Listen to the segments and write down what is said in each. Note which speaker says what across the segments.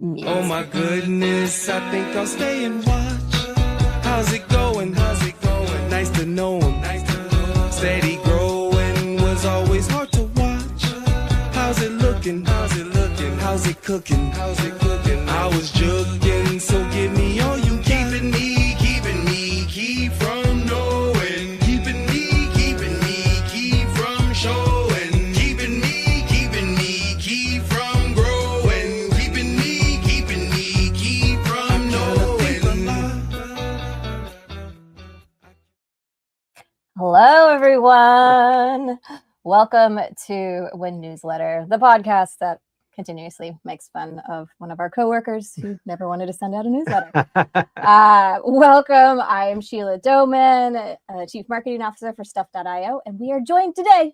Speaker 1: Oh my goodness, I think I'll stay and watch. How's it going? How's it going? Nice to know him. Steady growing was always hard to watch. How's it looking? How's it looking? How's it cooking? How's it cooking? I was jugging, so give me all you keeping me keep from knowing. Keeping me keep from showing. Keeping me keep from growing. Keeping me keep from knowing.
Speaker 2: Hello, everyone. Welcome to Win Newsletter, the podcast that continuously makes fun of one of our coworkers who never wanted to send out a newsletter. Welcome. I am Sheila Doman, Chief Marketing Officer for Stuff.io, and we are joined today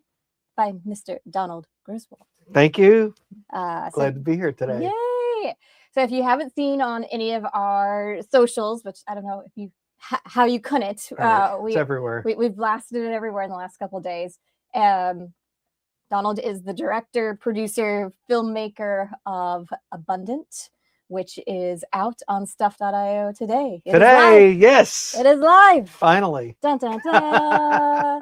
Speaker 2: by Mr. Donald Griswold.
Speaker 3: Thank you. Glad to be here today.
Speaker 2: Yay! So if you haven't seen on any of our socials, which I don't know if you how you couldn't,
Speaker 3: It's everywhere.
Speaker 2: We've blasted it everywhere in the last couple of days. Donald is the director, producer, filmmaker of Abundant, which is out on Stuff.io today.
Speaker 3: Yes.
Speaker 2: It is live.
Speaker 3: Finally.
Speaker 2: Dun, dun, dun.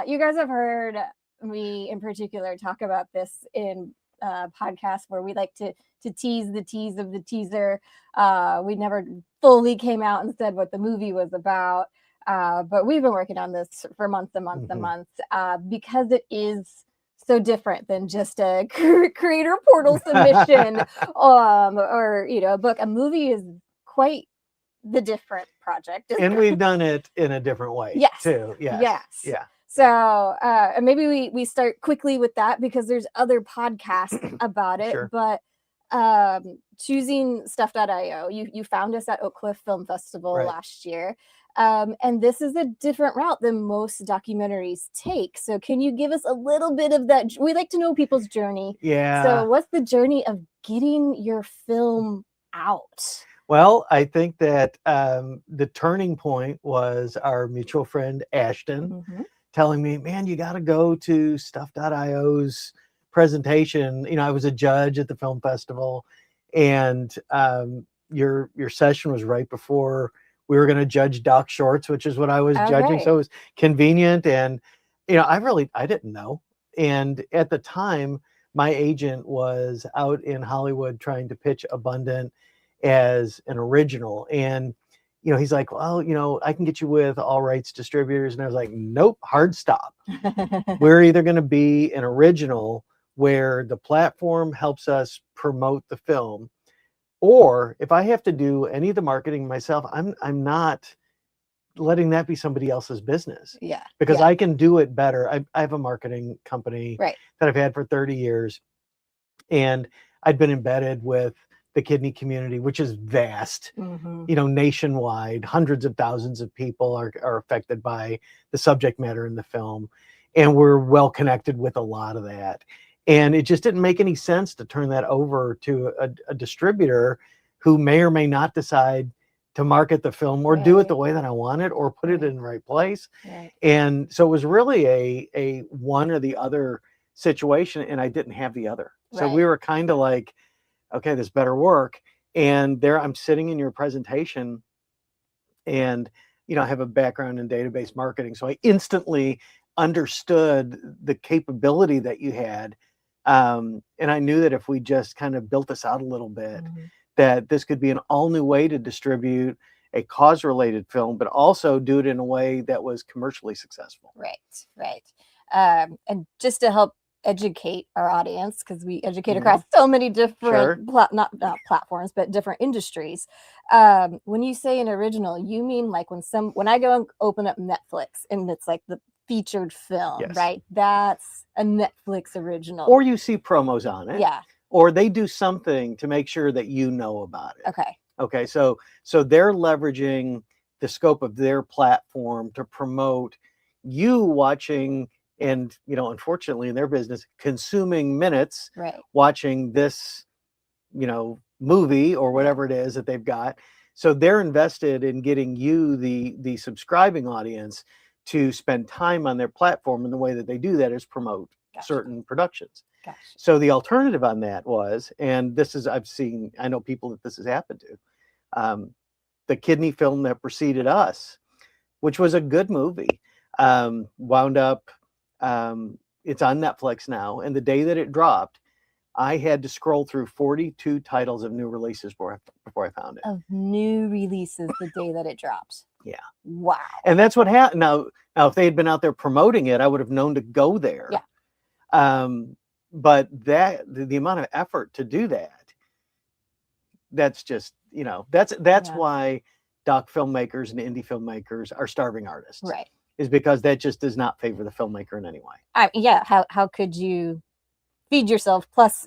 Speaker 2: You guys have heard me in particular talk about this in podcasts where we like to tease the tease of the teaser. We never fully came out and said what the movie was about. But we've been working on this for months and months and months because it is so different than just a creator portal submission or a book. A movie is quite the different project.
Speaker 3: And we've done it in a different way too. Yes. Yeah.
Speaker 2: So maybe we start quickly with that because there's other podcasts about it.
Speaker 3: Sure.
Speaker 2: But choosing Stuff.io, you found us at Oak Cliff Film Festival last year. And this is a different route than most documentaries take. So can you give us a little bit of that? We like to know people's journey.
Speaker 3: Yeah.
Speaker 2: So what's the journey of getting your film out?
Speaker 3: Well, I think that the turning point was our mutual friend, Ashton, telling me, man, you got to go to Stuff.io's presentation. I was a judge at the film festival, and your session was right before we were going to judge doc shorts, which is what I was judging. So it was convenient. And, I didn't know. And at the time, my agent was out in Hollywood trying to pitch Abundant as an original. And, he's like, well, I can get you with all rights distributors. And I was like, nope, hard stop. We're either going to be an original where the platform helps us promote the film, or if I have to do any of the marketing myself, I'm not letting that be somebody else's business.
Speaker 2: Yeah.
Speaker 3: Because I can do it better. I have a marketing company that I've had for 30 years. And I'd been embedded with the kidney community, which is vast, nationwide. Hundreds of thousands of people are affected by the subject matter in the film. And we're well connected with a lot of that. And it just didn't make any sense to turn that over to a distributor who may or may not decide to market the film or do it the way that I want it or put it in the right place. And so it was really a one or the other situation, and I didn't have the other. So we were kind of like, okay, this better work. And there I'm sitting in your presentation, and I have a background in database marketing. So I instantly understood the capability that you had. And I knew that if we just kind of built this out a little bit, that this could be an all new way to distribute a cause related film, but also do it in a way that was commercially successful.
Speaker 2: Right. And just to help educate our audience, because we educate across so many different not platforms, but different industries. When you say an original, you mean like when I go and open up Netflix and it's like the featured film, right? That's a Netflix original.
Speaker 3: Or you see promos on it.
Speaker 2: Yeah.
Speaker 3: Or they do something to make sure that you know about it. Okay. So they're leveraging the scope of their platform to promote you watching and, unfortunately in their business, consuming minutes, watching this, movie or whatever it is that they've got. So they're invested in getting you, the subscribing audience, to spend time on their platform. And the way that they do that is promote certain productions.
Speaker 2: Gosh.
Speaker 3: So the alternative on that was, and this is, I know people that this has happened to, the kidney film that preceded us, which was a good movie, wound up, it's on Netflix now. And the day that it dropped, I had to scroll through 42 titles of new releases before I found it.
Speaker 2: Of new releases the day that it dropped.
Speaker 3: Yeah.
Speaker 2: Wow.
Speaker 3: And that's what happened. Now, if they had been out there promoting it, I would have known to go there.
Speaker 2: Yeah.
Speaker 3: But the amount of effort to do that's just, that's why doc filmmakers and indie filmmakers are starving artists.
Speaker 2: Right.
Speaker 3: Is because that just does not favor the filmmaker in any way.
Speaker 2: Yeah. How could you feed yourself plus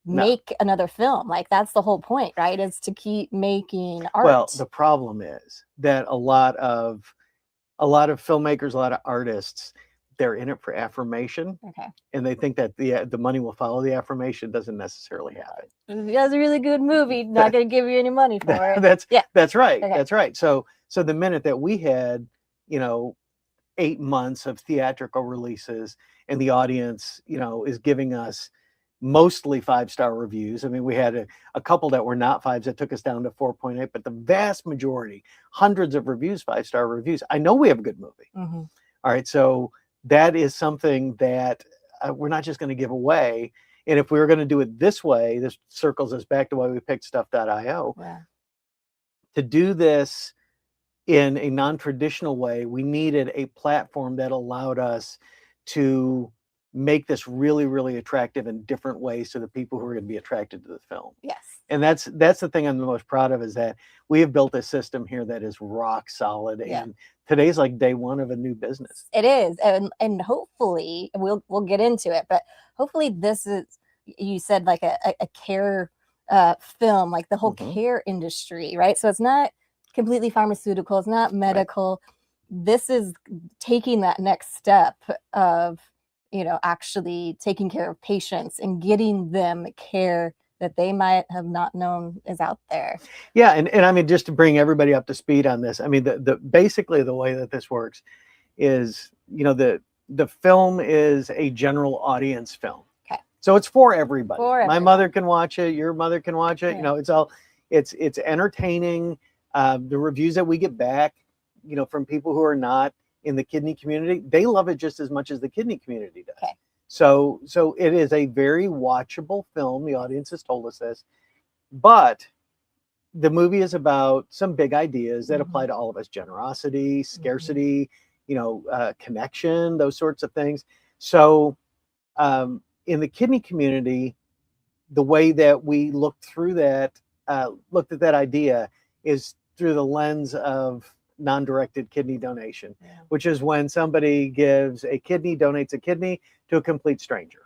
Speaker 2: make another film? Like, that's the whole point, right? Is to keep making art.
Speaker 3: Well, the problem is that a lot of filmmakers, a lot of artists, they're in it for affirmation.
Speaker 2: Okay.
Speaker 3: And they think that the money will follow the affirmation. Doesn't necessarily happen.
Speaker 2: That's a really good movie. Not going to give you any money for it.
Speaker 3: That's right.
Speaker 2: Okay.
Speaker 3: That's right. So the minute that we had, 8 months of theatrical releases, and the audience, is giving us mostly 5-star reviews. I mean, we had a couple that were not 5s that took us down to 4.8, but the vast majority, hundreds of reviews, 5-star reviews. I know we have a good movie.
Speaker 2: Mm-hmm.
Speaker 3: All right. So that is something that we're not just going to give away. And if we were going to do it this way, this circles us back to why we picked stuff.io.
Speaker 2: Yeah.
Speaker 3: To do this in a non-traditional way, we needed a platform that allowed us to make this really, really attractive in different ways to the people who are going to be attracted to the film.
Speaker 2: Yes.
Speaker 3: And that's the thing I'm the most proud of, is that we have built a system here that is rock solid.
Speaker 2: Yeah.
Speaker 3: And today's like day one of a new business.
Speaker 2: It is. And hopefully we'll get into it, but hopefully this is, you said, like a care film, like the whole care industry, right? So it's not completely pharmaceutical, it's not medical. Right. This is taking that next step of, actually taking care of patients and getting them care that they might have not known is out there.
Speaker 3: Yeah. And I mean, just to bring everybody up to speed on this, I mean, basically the way that this works is, the film is a general audience film.
Speaker 2: Okay.
Speaker 3: So it's for everybody. My mother can watch it. Your mother can watch it.
Speaker 2: Yeah.
Speaker 3: It's entertaining. The reviews that we get back, from people who are not in the kidney community, they love it just as much as the kidney community does.
Speaker 2: Okay.
Speaker 3: So it is a very watchable film. The audience has told us this, but the movie is about some big ideas that apply to all of us: generosity, scarcity, connection, those sorts of things. So in the kidney community, the way that we looked at that idea is through the lens of non-directed kidney donation, which is when somebody donates a kidney to a complete stranger.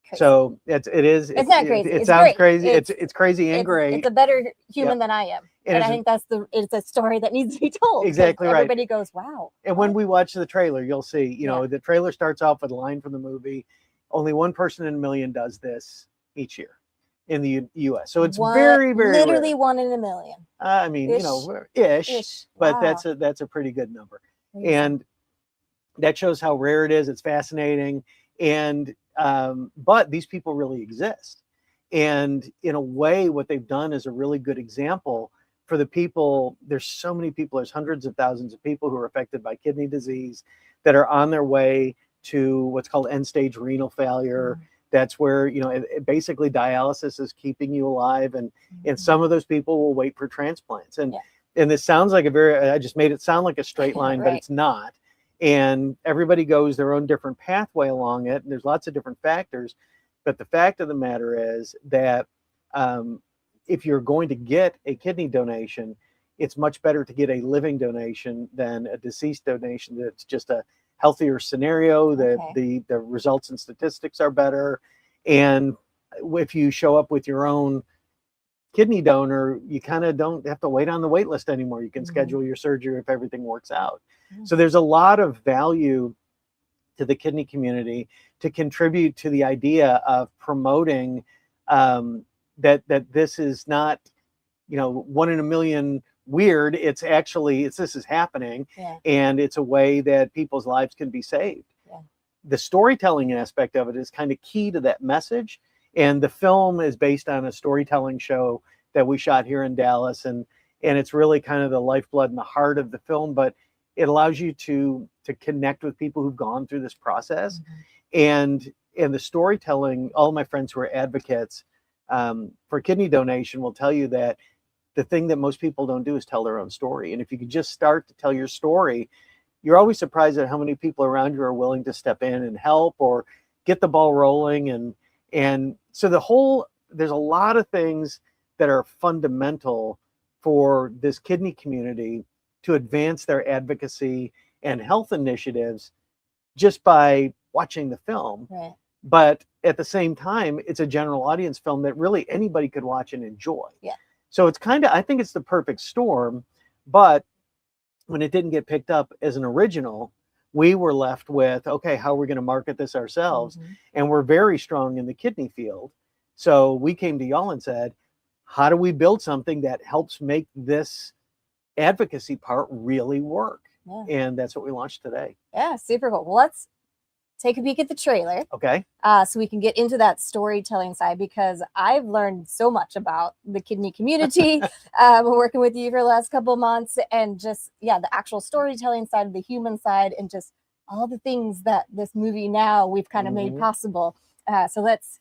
Speaker 3: Crazy. So it's
Speaker 2: not crazy.
Speaker 3: It sounds great. Crazy. It's crazy and great.
Speaker 2: It's a better human than I am. And I think it's a story that needs to be told.
Speaker 3: Exactly right.
Speaker 2: Everybody goes, wow.
Speaker 3: And when we watch the trailer, you'll see, the trailer starts off with a line from the movie: only 1 person in a million does this each year in the U.S. So it's very, very
Speaker 2: literally
Speaker 3: rare.
Speaker 2: 1 in a million.
Speaker 3: I mean, ish, but
Speaker 2: wow.
Speaker 3: that's a pretty good number.
Speaker 2: Amazing.
Speaker 3: And that shows how rare it is. It's fascinating. And but these people really exist. And in a way, what they've done is a really good example for the people. There's so many people, there's hundreds of thousands of people who are affected by kidney disease that are on their way to what's called end-stage renal failure. That's where, basically dialysis is keeping you alive. And some of those people will wait for transplants. And this sounds like I just made it sound like a straight line,
Speaker 2: right.
Speaker 3: But it's not. And everybody goes their own different pathway along it. And there's lots of different factors. But the fact of the matter is that if you're going to get a kidney donation, it's much better to get a living donation than a deceased donation. That's just a healthier scenario, that the results and statistics are better. And if you show up with your own kidney donor, you kind of don't have to wait on the wait list anymore. You can schedule your surgery if everything works out. So there's a lot of value to the kidney community to contribute to the idea of promoting that this is not, 1 in a million weird. It's actually, this is happening, and it's a way that people's lives can be saved. the storytelling aspect of it is kind of key to that message. And the film is based on a storytelling show that we shot here in Dallas, and it's really kind of the lifeblood and the heart of the film, but it allows you to connect with people who've gone through this process. And the storytelling, all of my friends who are advocates for kidney donation will tell you that the thing that most people don't do is tell their own story. And if you could just start to tell your story, you're always surprised at how many people around you are willing to step in and help or get the ball rolling. And so there's a lot of things that are fundamental for this kidney community to advance their advocacy and health initiatives just by watching the film.
Speaker 2: Right.
Speaker 3: But at the same time, it's a general audience film that really anybody could watch and enjoy.
Speaker 2: Yeah.
Speaker 3: So it's I think it's the perfect storm. But when it didn't get picked up as an original, we were left with, okay, how are we going to market this ourselves? And we're very strong in the kidney field. So we came to y'all and said, how do we build something that helps make this advocacy part really work?
Speaker 2: Yeah.
Speaker 3: And that's what we launched today.
Speaker 2: Yeah, super cool. Well, let's take a peek at the trailer.
Speaker 3: Okay.
Speaker 2: So we can get into that storytelling side, because I've learned so much about the kidney community working with you for the last couple of months, and just, the actual storytelling side, the human side, and just all the things that this movie now we've kind of made possible. So let's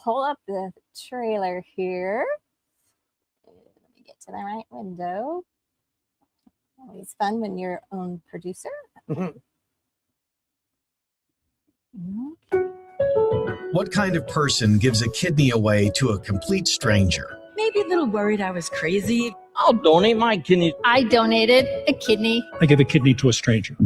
Speaker 2: pull up the trailer here. Let me get to the right window. Always fun when you're your own producer.
Speaker 4: What kind of person gives a kidney away to a complete stranger?
Speaker 5: Maybe a little worried I was crazy.
Speaker 6: I'll donate my kidney.
Speaker 2: I donated a kidney.
Speaker 7: I give a kidney to a stranger.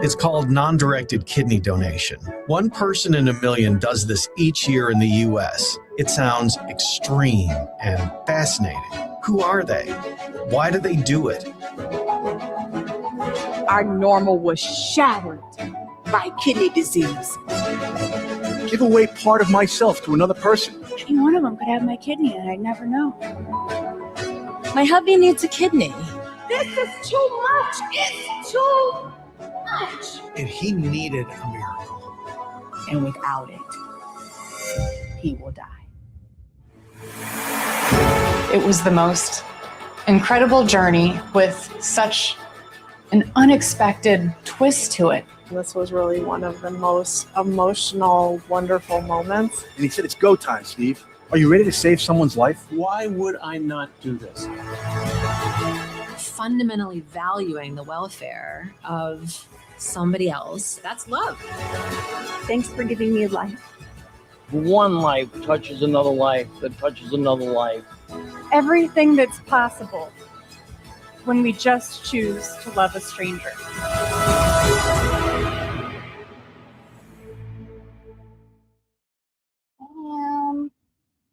Speaker 4: It's called non-directed kidney donation. 1 person in a million does this each year in the US. It sounds extreme and fascinating. Who are they? Why do they do it?
Speaker 5: Our normal was shattered by kidney disease.
Speaker 7: Give away part of myself to another person.
Speaker 8: Any one of them could have my kidney and I'd never know.
Speaker 5: My hubby needs a kidney.
Speaker 8: This is too much. It's too much.
Speaker 7: And he needed a miracle.
Speaker 8: And without it, he will die.
Speaker 9: It was the most incredible journey with such an unexpected twist to it.
Speaker 10: This was really one of the most emotional, wonderful moments.
Speaker 7: And he said, it's go time, Steve. Are you ready to save someone's life? Why would I not do this?
Speaker 5: Fundamentally valuing the welfare of somebody else. That's love.
Speaker 8: Thanks for giving me life.
Speaker 6: One life touches another life that touches another life.
Speaker 11: Everything that's possible when we just choose to love a stranger.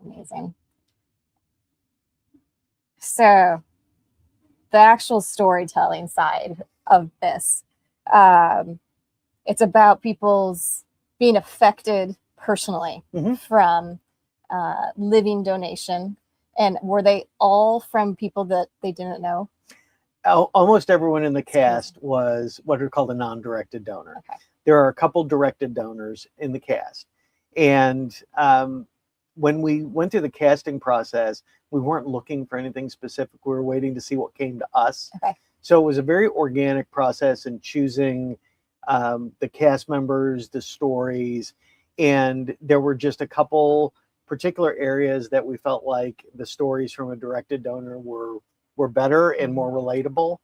Speaker 2: Amazing. So the actual storytelling side of this, it's about people's being affected personally from living donation. And were they all from people that they didn't know?
Speaker 3: Almost everyone in the cast was what are called a non-directed donor.
Speaker 2: Okay.
Speaker 3: There are a couple directed donors in the cast. And when we went through the casting process, we weren't looking for anything specific. We were waiting to see what came to us.
Speaker 2: Okay.
Speaker 3: So it was a very organic process in choosing the cast members, the stories, and there were just a couple particular areas that we felt like the stories from a directed donor were better and more relatable.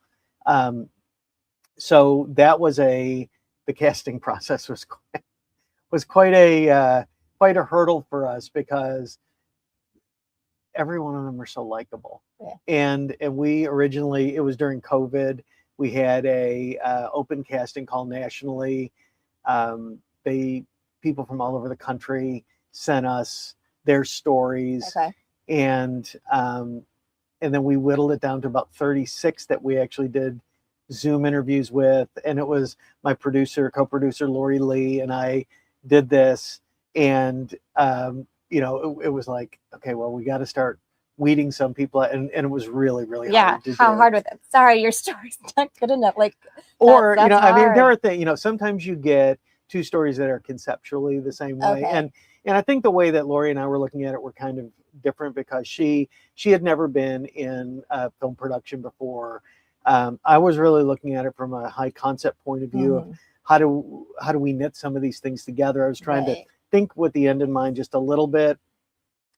Speaker 3: So that was the casting process was quite a hurdle for us, because every one of them are so likable.
Speaker 2: Yeah.
Speaker 3: And we originally, it was during COVID, we had a open casting call nationally. People from all over the country sent us their stories.
Speaker 2: Okay.
Speaker 3: And then we whittled it down to about 36 that we actually did Zoom interviews with. And it was my co-producer, Lori Lee, and I did this. And, it was like, okay, well, we got to start weeding some people out. And it was really, really hard to do.
Speaker 2: How hard was it? Sorry, your story's not good enough. Like,
Speaker 3: or,
Speaker 2: that's
Speaker 3: there
Speaker 2: hard.
Speaker 3: are things, sometimes you get two stories that are conceptually the same way.
Speaker 2: Okay.
Speaker 3: And I think the way that Lori and I were looking at it were kind of different because she had never been in film production before. I was really looking at it from a high concept point of view of how do we knit some of these things together. I was trying to think with the end in mind just a little bit,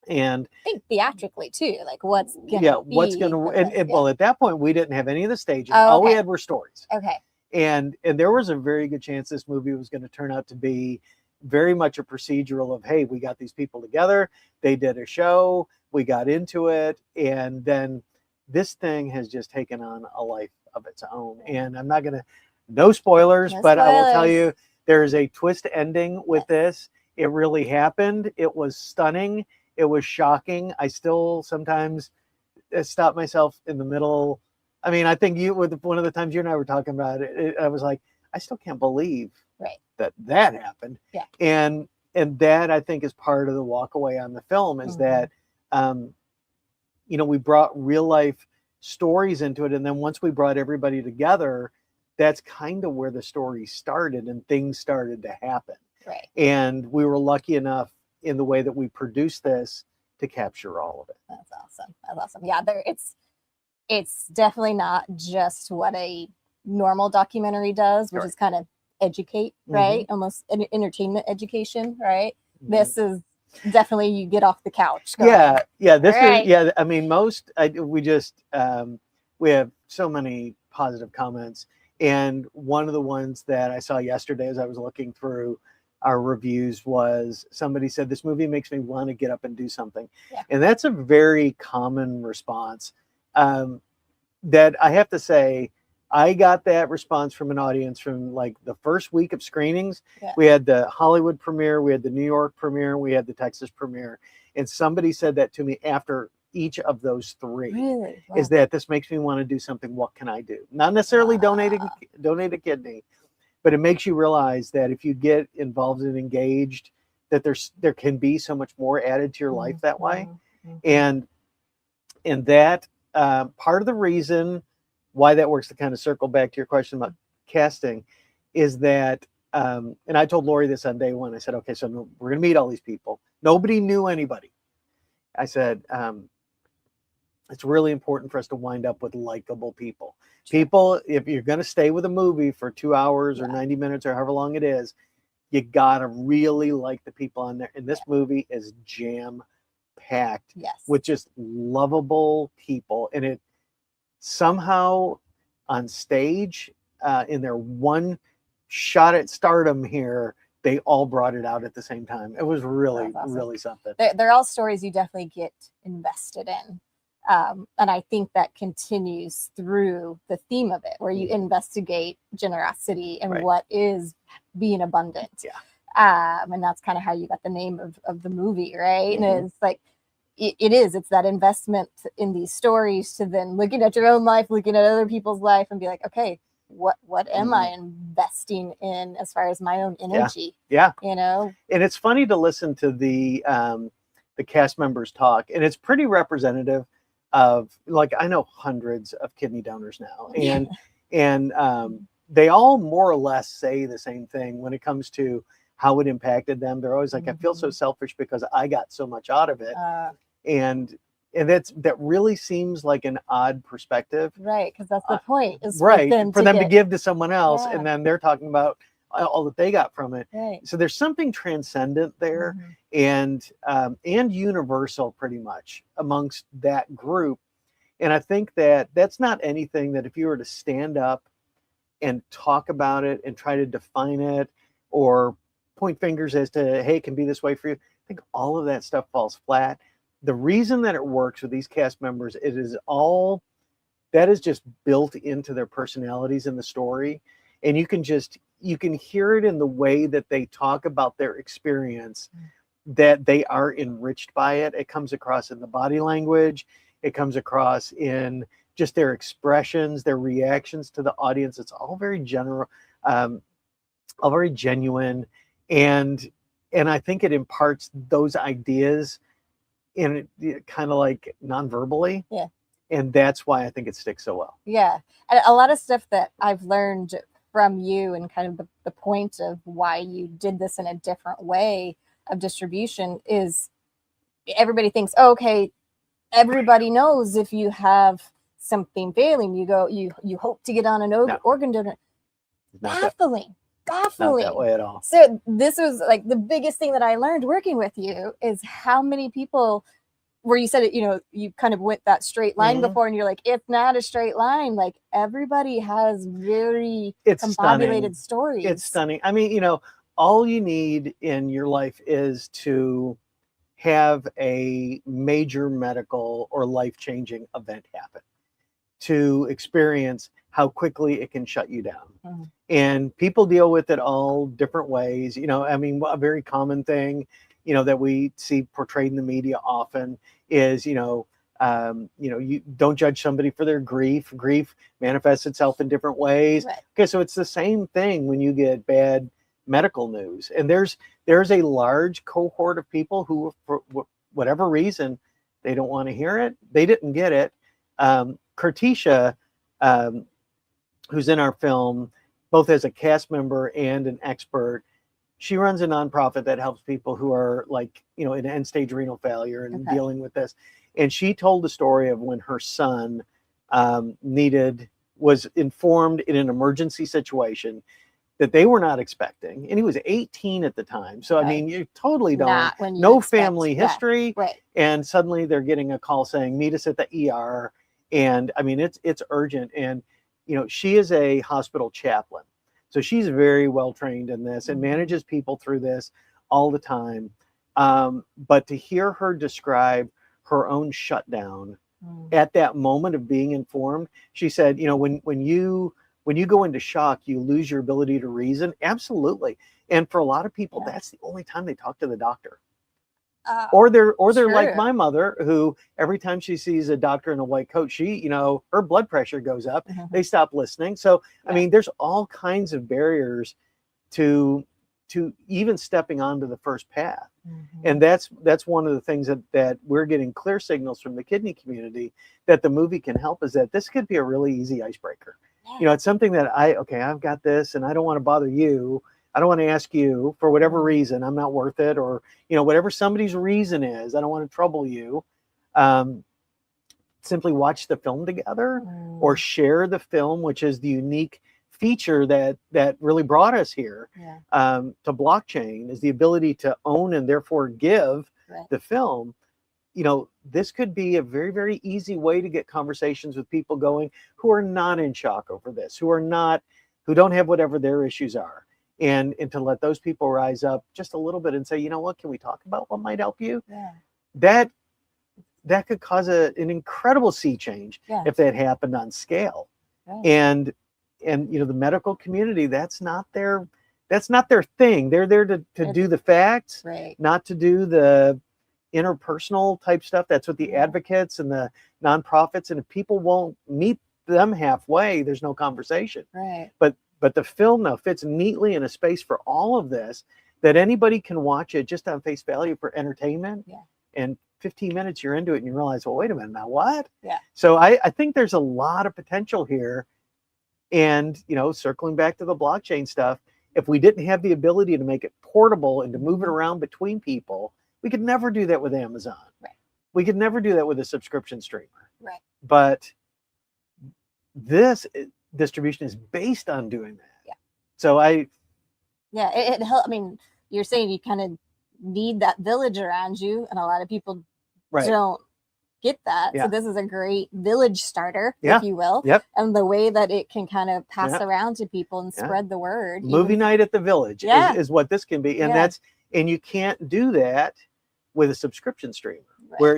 Speaker 3: and
Speaker 2: think theatrically too, like what's gonna
Speaker 3: well, at that point we didn't have any of the staging.
Speaker 2: Oh,
Speaker 3: all we
Speaker 2: okay.
Speaker 3: had were stories.
Speaker 2: Okay.
Speaker 3: And there was a very good chance this movie was going to turn out to be very much a procedural of, hey, we got these people together, they did a show, we got into it, and then this thing has just taken on a life of its own. And I'm not going to, no spoilers, but I will tell you, there is a twist ending with this. It really happened. It was stunning. It was shocking. I still sometimes stop myself in the middle. I mean, I think with one of the times you and I were talking about it, I was like, I still can't believe that happened.
Speaker 2: Yeah.
Speaker 3: And that I think is part of the walk away on the film is that, we brought real life stories into it. And then once we brought everybody together, that's kind of where the story started and things started to happen.
Speaker 2: Right.
Speaker 3: And we were lucky enough in the way that we produced this to capture all of it.
Speaker 2: That's awesome. That's awesome. Yeah, it's definitely not just what a normal documentary does, which is kind of educate, right? Almost an entertainment education, right? This is definitely you get off the couch.
Speaker 3: Yeah. This is I mean, we have so many positive comments, and one of the ones that I saw yesterday as I was looking through our reviews was somebody said, this movie makes me want to get up and do something. And that's a very common response. That I have to say, I got that response from an audience from like the first week of screenings. We had the Hollywood premiere, we had the New York premiere, we had the Texas premiere. And somebody said that to me after each of those three.
Speaker 2: Really? Wow.
Speaker 3: Is that this makes me want to do something. What can I do? Not necessarily donate a kidney, but it makes you realize that if you get involved and engaged, that there can be so much more added to your life that way. And that part of the reason why that works, to kind of circle back to your question about casting, is that, and I told Lori this on day one, I said, okay, so we're going to meet all these people. Nobody knew anybody. I said, it's really important for us to wind up with likable people. People, if you're going to stay with a movie for 2 hours or 90 minutes or however long it is, you got to really like the people on there. And this movie is jam-packed with just lovable people. And it somehow on stage, in their one shot at stardom here, they all brought it out at the same time. It was really, really something.
Speaker 2: They're all stories you definitely get invested in. And I think that continues through the theme of it, where you investigate generosity and what is being abundant. And that's kind of how you got the name of the movie, right? And it's like, it's that investment in these stories to then looking at your own life, looking at other people's life and be like, okay, what am I investing in as far as my own energy?
Speaker 3: And it's funny to listen to the cast members talk, and it's pretty representative of, like, I know hundreds of kidney donors now, and they all more or less say the same thing when it comes to how it impacted them. They're always like, I feel so selfish because I got so much out of it. And that really seems like an odd perspective.
Speaker 2: Right, because that's the point. Is
Speaker 3: for them to give to someone else, and then they're talking about all that they got from it. So there's something transcendent there, and universal pretty much amongst that group. And I think that that's not anything that if you were to stand up and talk about it and try to define it or point fingers as to, hey, it can be this way for you, I think all of that stuff falls flat. The reason that it works with these cast members, it is all that is just built into their personalities in the story. And you can hear it in the way that they talk about their experience, that they are enriched by it. It comes across in the body language. It comes across in just their expressions, their reactions to the audience. It's all very general, all very genuine. And I think it imparts those ideas in kind of like non-verbally. And that's why I think it sticks so well.
Speaker 2: And a lot of stuff that I've learned from you and kind of the point of why you did this in a different way of distribution is everybody thinks, oh, okay, everybody knows if you have something failing, you hope to get on an organ donor. Baffling.
Speaker 3: Not that way at all.
Speaker 2: So this was like the biggest thing that I learned working with you is how many people where you said it, you kind of went that straight line before and you're like, it's not a straight line. Like everybody has very combobulated stories.
Speaker 3: It's stunning. I mean, all you need in your life is to have a major medical or life-changing event happen, to experience how quickly it can shut you down. And people deal with it all different ways. I mean, a very common thing, that we see portrayed in the media often is, you don't judge somebody for their grief. Grief manifests itself in different ways.
Speaker 2: Right.
Speaker 3: Okay, so it's the same thing when you get bad medical news. And there's a large cohort of people who, for whatever reason, they don't want to hear it. They didn't get it. Kurtisha, who's in our film, both as a cast member and an expert, she runs a nonprofit that helps people who are like, in end-stage renal failure and dealing with this. And she told the story of when her son was informed in an emergency situation that they were not expecting. And he was 18 at the time. So, I mean, you totally don't, no family history.
Speaker 2: Right.
Speaker 3: And suddenly they're getting a call saying, meet us at the ER. And I mean, it's urgent. And, she is a hospital chaplain. So she's very well trained in this and manages people through this all the time. But to hear her describe her own shutdown at that moment of being informed, she said, when you go into shock, you lose your ability to reason. Absolutely. And for a lot of people, that's the only time they talk to the doctor. Or they're like my mother, who every time she sees a doctor in a white coat, her blood pressure goes up. They stop listening. So, I mean, there's all kinds of barriers to even stepping onto the first path. And that's one of the things that we're getting clear signals from the kidney community that the movie can help, is that this could be a really easy icebreaker. It's something that I've got this and I don't want to bother you. I don't want to ask you for whatever reason, I'm not worth it, or, whatever somebody's reason is, I don't want to trouble you. Simply watch the film together or share the film, which is the unique feature that really brought us here to blockchain, is the ability to own and therefore give the film. This could be a very, very easy way to get conversations with people going who are not in shock over this, who don't have whatever their issues are. And to let those people rise up just a little bit and say, you know what, can we talk about what might help you? That could cause an incredible sea change if that happened on scale. And the medical community, that's not their thing. They're there to do the facts, not to do the interpersonal type stuff. That's what the advocates and the nonprofits, and if people won't meet them halfway, there's no conversation. But the film now fits neatly in a space for all of this, that anybody can watch it just on face value for entertainment. And 15 minutes you're into it and you realize, well, wait a minute, now what? So I think there's a lot of potential here. And, circling back to the blockchain stuff, if we didn't have the ability to make it portable and to move it around between people, we could never do that with Amazon. We could never do that with a subscription streamer. But this distribution is based on doing that. So it helps. I mean, you're saying you kind of need that village around you, and a lot of people don't get that. So this is a great village starter, if you will. And the way that it can kind of pass around to people and spread the word. Movie night at the village is what this can be. And and you can't do that with a subscription streamer where,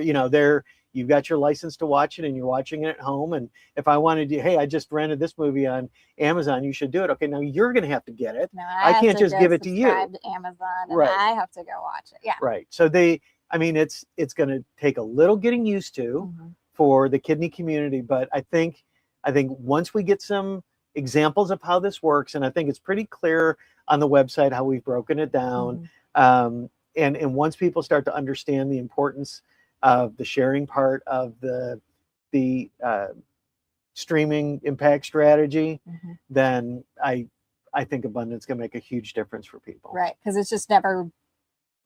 Speaker 3: you've got your license to watch it and you're watching it at home. And if I wanted you, hey, I just rented this movie on Amazon, you should do it. Okay, now you're going to have to get it. No, I can't just give it to you. To Amazon, and I have to go watch it. So it's going to take a little getting used to for the kidney community. But I think once we get some examples of how this works, and I think it's pretty clear on the website how we've broken it down. And once people start to understand the importance of the sharing part of the streaming impact strategy, then I I think abundance can make a huge difference for people.
Speaker 2: Right. Because it's just never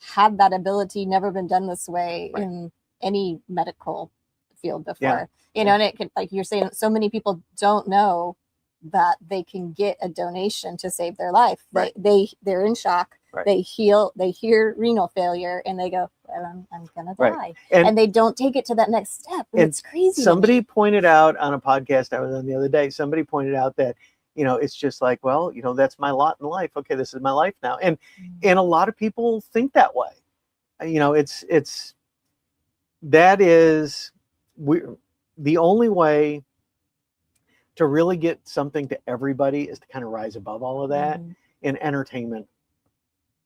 Speaker 2: had that ability, never been done this way
Speaker 3: Right.
Speaker 2: in any medical field before.
Speaker 3: Yeah.
Speaker 2: You know, and it could, like you're saying, so many people don't know that they can get a donation to save their life.
Speaker 3: Right.
Speaker 2: They're in shock.
Speaker 3: Right.
Speaker 2: They hear renal failure, and they go, well, I'm gonna die.
Speaker 3: Right.
Speaker 2: And they don't take it to that next step. And it's crazy.
Speaker 3: Somebody pointed out on a podcast I was on the other day, somebody pointed out that, you know, it's just like, well, you know, that's my lot in life. Okay, this is my life now. And a lot of people think that way. You know, the only way to really get something to everybody is to kind of rise above all of that. And entertainment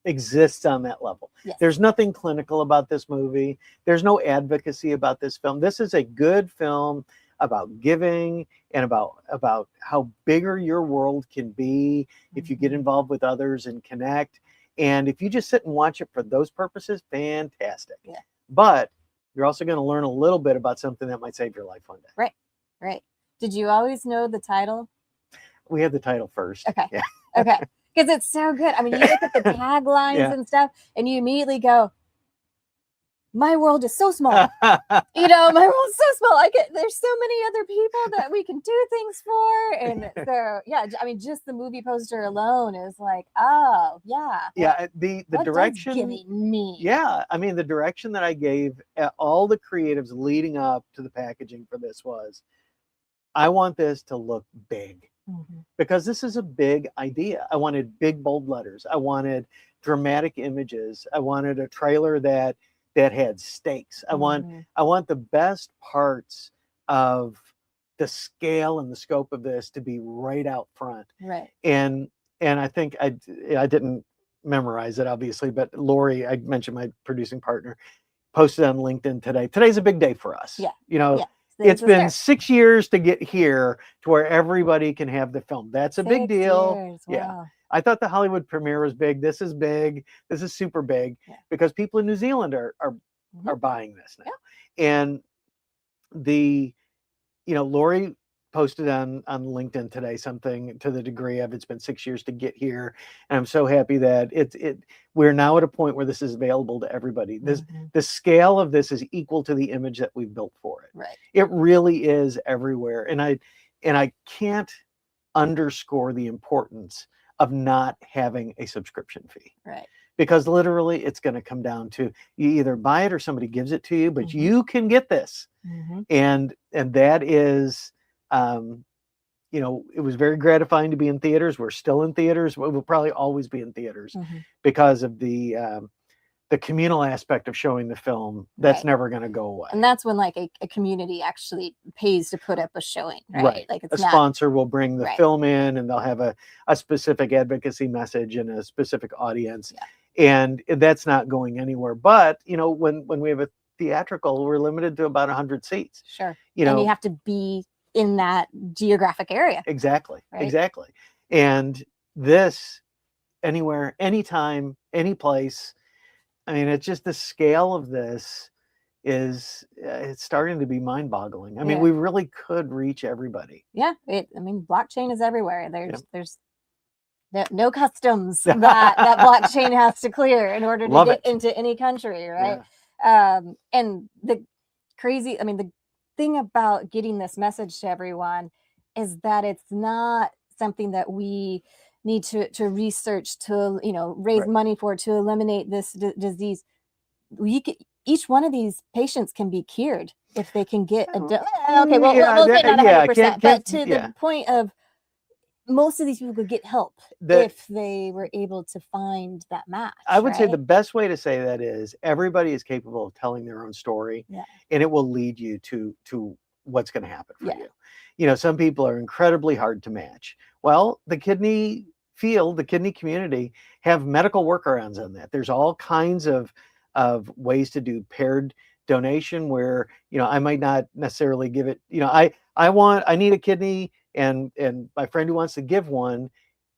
Speaker 3: exists on that level.
Speaker 2: Yes.
Speaker 3: There's nothing clinical about this movie. There's no advocacy about this film. This is a good film about giving and about how bigger your world can be if you get involved with others and connect. And if you just sit and watch it for those purposes, fantastic.
Speaker 2: Yeah.
Speaker 3: But you're also going to learn a little bit about something that might save your life one day.
Speaker 2: Right. Did you always know the title?
Speaker 3: We had the title first.
Speaker 2: Okay.
Speaker 3: Yeah.
Speaker 2: Okay. Because it's so good. I mean, you look at the taglines and stuff, and you immediately go, my world is so small. You know, my world's so small. There's so many other people that we can do things for. And so, yeah, I mean, just the movie poster alone is like, oh, yeah.
Speaker 3: Yeah, the
Speaker 2: what
Speaker 3: direction.
Speaker 2: does giving mean?
Speaker 3: Yeah, I mean, the direction that I gave all the creatives leading up to the packaging for this was, I want this to look big. Because this is a big idea. I wanted big, bold letters. I wanted dramatic images. I wanted a trailer that had stakes. I want the best parts of the scale and the scope of this to be right out front.
Speaker 2: Right.
Speaker 3: And I think I didn't memorize it, obviously, but Lori, I mentioned, my producing partner, posted on LinkedIn today. Today's a big day for us.
Speaker 2: Yeah.
Speaker 3: You know,
Speaker 2: yeah.
Speaker 3: It's been 6 years to get here to where everybody can have the film. That's a big deal.
Speaker 2: Wow.
Speaker 3: Yeah. I thought the Hollywood premiere was big. This is big. This is super big because people in New Zealand are buying this now. Yeah. And Lori posted on LinkedIn today something to the degree of, it's been 6 years to get here, and I'm so happy that we're now at a point where this is available to everybody. The scale of this is equal to the image that we've built for it.
Speaker 2: Right.
Speaker 3: It really is everywhere, and I can't underscore the importance of not having a subscription fee.
Speaker 2: Right.
Speaker 3: Because literally it's going to come down to, you either buy it or somebody gives it to you, but you can get this. And that is, it was very gratifying to be in theaters. We're still in theaters. We'll probably always be in theaters because of the communal aspect of showing the film. That's never going to go away.
Speaker 2: And that's when like a community actually pays to put up a showing, right? Like it's
Speaker 3: a sponsor will bring the film in, and they'll have a specific advocacy message and a specific audience.
Speaker 2: Yeah.
Speaker 3: And that's not going anywhere. But, when we have a theatrical, we're limited to about 100 seats.
Speaker 2: Sure. And you have to be in that geographic area.
Speaker 3: Exactly.
Speaker 2: Right?
Speaker 3: Exactly. And this, anywhere, anytime, any place. I mean, it's just the scale of this it's starting to be mind-boggling. I mean, we really could reach everybody.
Speaker 2: Yeah. Blockchain is everywhere. There's no customs that blockchain has to clear in order to get into any country, right? Yeah. And the thing about getting this message to everyone is that it's not something that we need to research to raise money for, to eliminate this disease. Each one of these patients can be cured if they can get we'll say not 100%, but to the point of, most of these people could get help if they were able to find that match.
Speaker 3: I would say the best way to say that is, everybody is capable of telling their own story, and it will lead you to what's going to happen for you. Some people are incredibly hard to match. Well, the kidney field, the kidney community have medical workarounds on that. There's all kinds of ways to do paired donation where, I might not necessarily give it, I need a kidney, and my friend who wants to give one,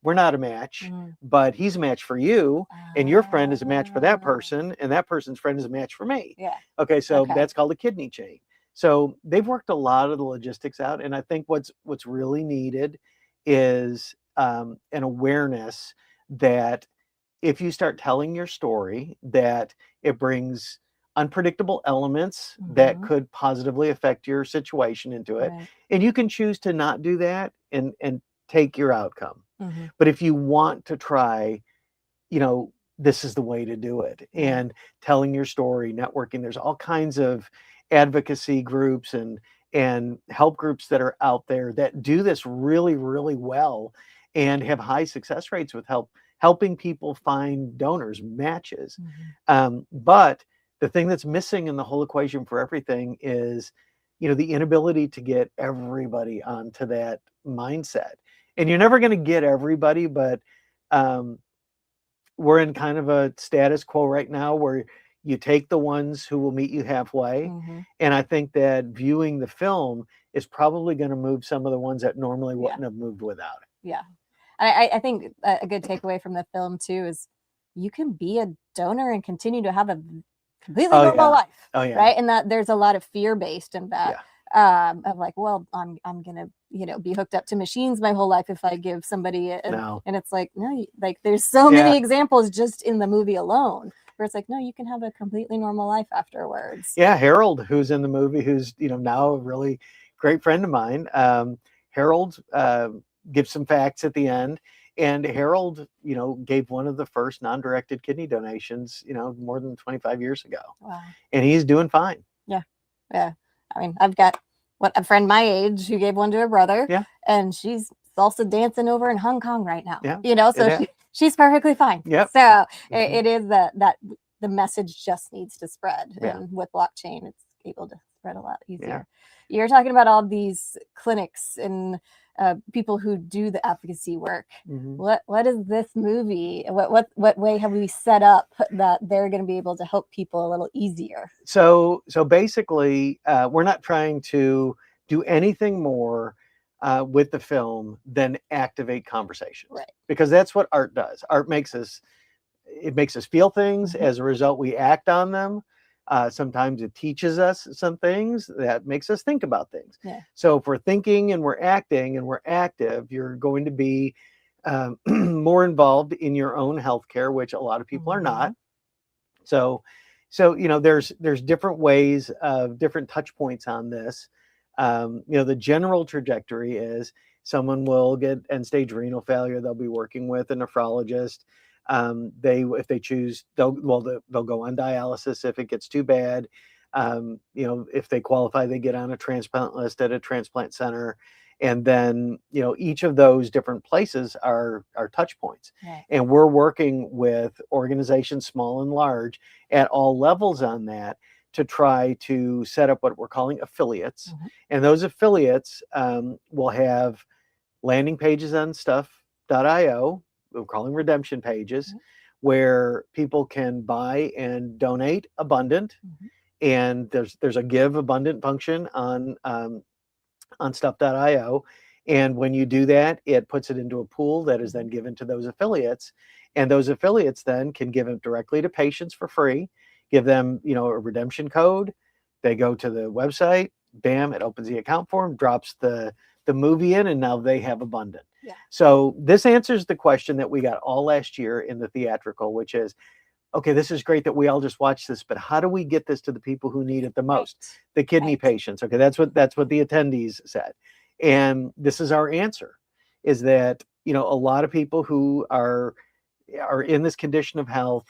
Speaker 3: we're not a match, but he's a match for you, and your friend is a match for that person, and that person's friend is a match for me.
Speaker 2: Yeah.
Speaker 3: Okay, so that's called a kidney chain. So they've worked a lot of the logistics out, and I think what's really needed is an awareness that if you start telling your story, that it brings unpredictable elements that could positively affect your situation into it.
Speaker 2: Right.
Speaker 3: And you can choose to not do that and take your outcome. But if you want to try, this is the way to do it. And telling your story, networking, there's all kinds of advocacy groups and help groups that are out there that do this really, really well and have high success rates with helping people find donors, matches. But the thing that's missing in the whole equation for everything is, the inability to get everybody onto that mindset. And you're never going to get everybody, but we're in kind of a status quo right now where you take the ones who will meet you halfway. And I think that viewing the film is probably going to move some of the ones that normally wouldn't have moved without it.
Speaker 2: Yeah. I think a good takeaway from the film too is you can be a donor and continue to have a completely normal life. Right. And that there's a lot of fear based in that. Of like, well, I'm gonna be hooked up to machines my whole life if I give somebody and it's like, no, like there's so many examples just in the movie alone where it's like, no, you can have a completely normal life afterwards.
Speaker 3: Harold, who's in the movie, who's now a really great friend of mine. Harold gives some facts at the end, and Harold gave one of the first non-directed kidney donations more than 25 years ago.
Speaker 2: Wow.
Speaker 3: And he's doing fine.
Speaker 2: Yeah. I mean, I've got a friend my age who gave one to her brother, and she's salsa dancing over in Hong Kong right now. So she's perfectly fine. So it is that the message just needs to spread, and with blockchain, it's able to spread a lot easier. You're talking about all these clinics and people who do the advocacy work. What is this movie? What way have we set up that they're going to be able to help people a little easier?
Speaker 3: So basically, we're not trying to do anything more with the film than activate conversations,
Speaker 2: right?
Speaker 3: Because that's what art does. Art makes us feel things. As a result, we act on them. Sometimes it teaches us some things that makes us think about things. So if we're thinking and we're acting and we're active, you're going to be more involved in your own healthcare, which a lot of people are not. So there's different ways of different touch points on this. The general trajectory is someone will get end-stage renal failure. They'll be working with a nephrologist. If they choose, they'll go on dialysis if it gets too bad. If they qualify, they get on a transplant list at a transplant center. And then, each of those different places are touch points. And we're working with organizations, small and large, at all levels on that to try to set up what we're calling affiliates. And those affiliates will have landing pages on stuff.io. We're calling redemption pages, where people can buy and donate abundant. And there's a give abundant function on stuff.io. And when you do that, it puts it into a pool that is then given to those affiliates. And those affiliates then can give it directly to patients for free, give them, a redemption code. They go to the website, bam, it opens the account form, drops the movie in, and now they have abundant. So this answers the question that we got all last year in the theatrical, which is, okay, this is great that we all just watch this, but how do we get this to the people who need it the most? The kidney patients. Okay, that's what the attendees said. And this is our answer, is that, a lot of people who are in this condition of health,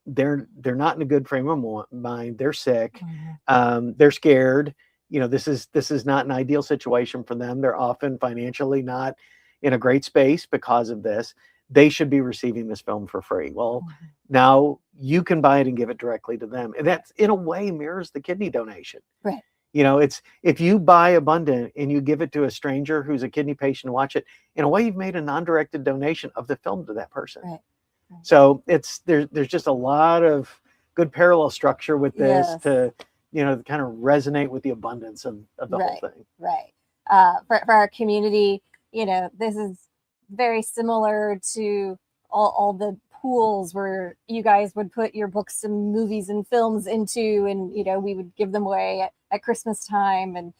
Speaker 3: they're not in a good frame of mind. They're sick. They're scared. This is not an ideal situation for them. They're often financially not in a great space because of this. They should be receiving this film for free. Well, now you can buy it and give it directly to them. And that in a way mirrors the kidney donation.
Speaker 2: Right.
Speaker 3: It's if you buy abundant and you give it to a stranger who's a kidney patient to watch it, in a way you've made a non-directed donation of the film to that person.
Speaker 2: Right.
Speaker 3: So there's just a lot of good parallel structure with this to kind of resonate with the abundance of the whole thing.
Speaker 2: Right. For our community, this is very similar to all the pools where you guys would put your books and movies and films into, and we would give them away at Christmas time, and